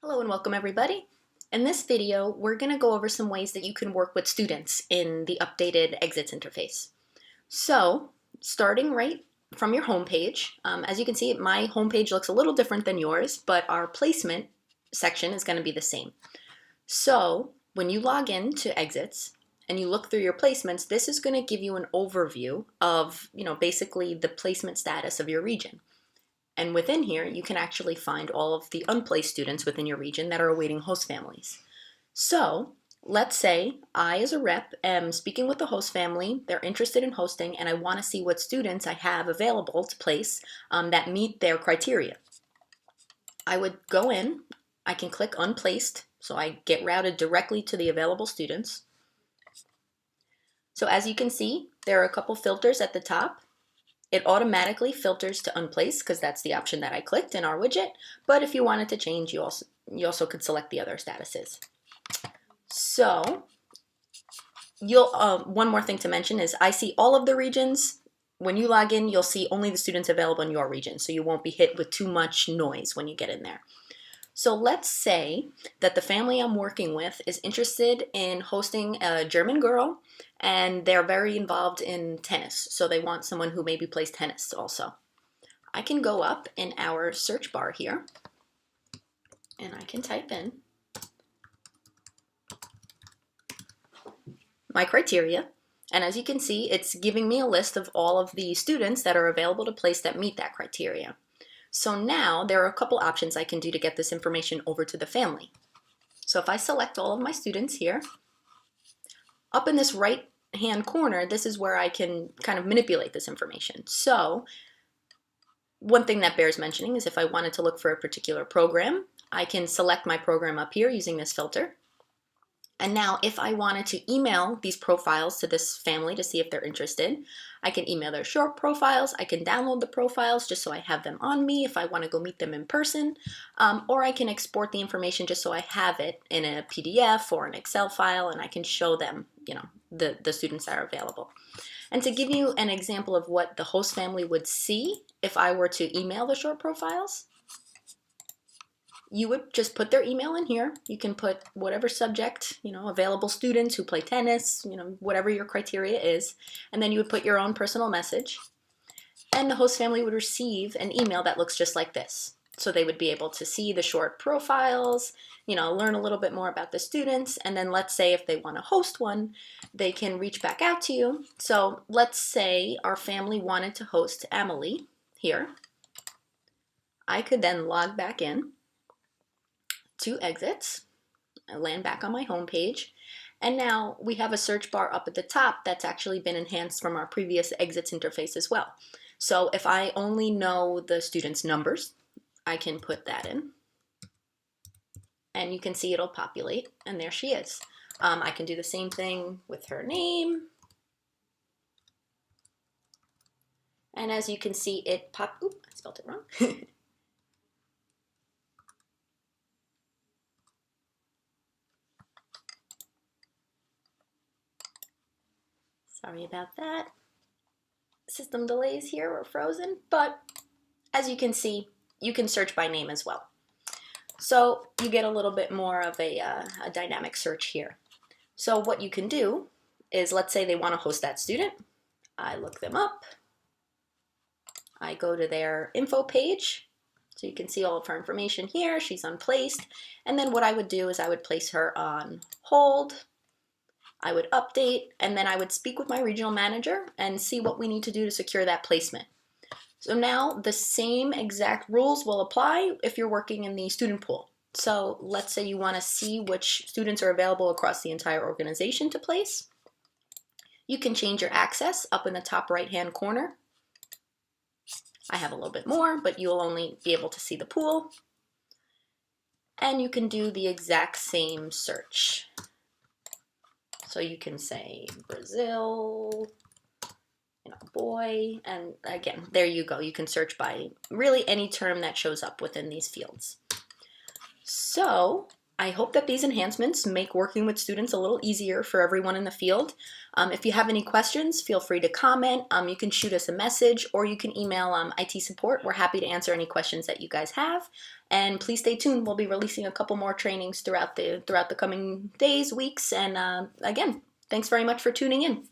Hello and welcome everybody. In this video, we're going to go over some ways that you can work with students in the updated exits interface. So, starting right from your homepage, as you can see, my homepage looks a little different than yours, but our placement section is going to be the same. So, when you log in to exits and you look through your placements, this is going to give you an overview of, basically the placement status of your region. And within here, you can actually find all of the unplaced students within your region that are awaiting host families. So let's say I, as a rep, am speaking with the host family, they're interested in hosting, and I want to see what students I have available to place that meet their criteria. I would go in, I can click unplaced, so I get routed directly to the available students. So as you can see, there are a couple filters at the top. It automatically filters to unplaced because that's the option that I clicked in our widget. But if you wanted to change, you also could select the other statuses. So one more thing to mention is I see all of the regions. When you log in, you'll see only the students available in your region, so you won't be hit with too much noise when you get in there. So let's say that the family I'm working with is interested in hosting a German girl and they're very involved in tennis. So they want someone who maybe plays tennis also. I can go up in our search bar here and I can type in my criteria. And as you can see, it's giving me a list of all of the students that are available to place that meet that criteria. So now there are a couple options I can do to get this information over to the family. So if I select all of my students here, up in this right hand corner, this is where I can kind of manipulate this information. So one thing that bears mentioning is if I wanted to look for a particular program, I can select my program up here using this filter. And now if I wanted to email these profiles to this family to see if they're interested, I can email their short profiles, I can download the profiles just so I have them on me if I want to go meet them in person, or I can export the information just so I have it in a PDF or an Excel file and I can show them, the students that are available. And to give you an example of what the host family would see if I were to email the short profiles, you would just put their email in here. You can put whatever subject, available students who play tennis, whatever your criteria is. And then you would put your own personal message. And the host family would receive an email that looks just like this. So they would be able to see the short profiles, learn a little bit more about the students. And then let's say if they want to host one, they can reach back out to you. So let's say our family wanted to host Emily here. I could then log back in to exits. I land back on my home page. And now we have a search bar up at the top that's actually been enhanced from our previous exits interface as well. So if I only know the students' numbers, I can put that in. And you can see it'll populate, and there she is. I can do the same thing with her name. And as you can see, it Oop, I spelled it wrong. Sorry about that. System delays here, we're frozen, but as you can see, you can search by name as well. So you get a little bit more of a dynamic search here. So what you can do is, let's say they want to host that student. I look them up. I go to their info page. So you can see all of her information here. She's unplaced. And then what I would do is I would place her on hold. I would update, and then I would speak with my regional manager and see what we need to do to secure that placement. So now the same exact rules will apply if you're working in the student pool. So let's say you want to see which students are available across the entire organization to place. You can change your access up in the top right-hand corner. I have a little bit more, but you'll only be able to see the pool. And you can do the exact same search. So you can say Brazil, boy, and again, there you go. You can search by really any term that shows up within these fields. So I hope that these enhancements make working with students a little easier for everyone in the field. If you have any questions, feel free to comment. You can shoot us a message or you can email IT support. We're happy to answer any questions that you guys have. And please stay tuned. We'll be releasing a couple more trainings throughout the coming days, weeks, and again, thanks very much for tuning in.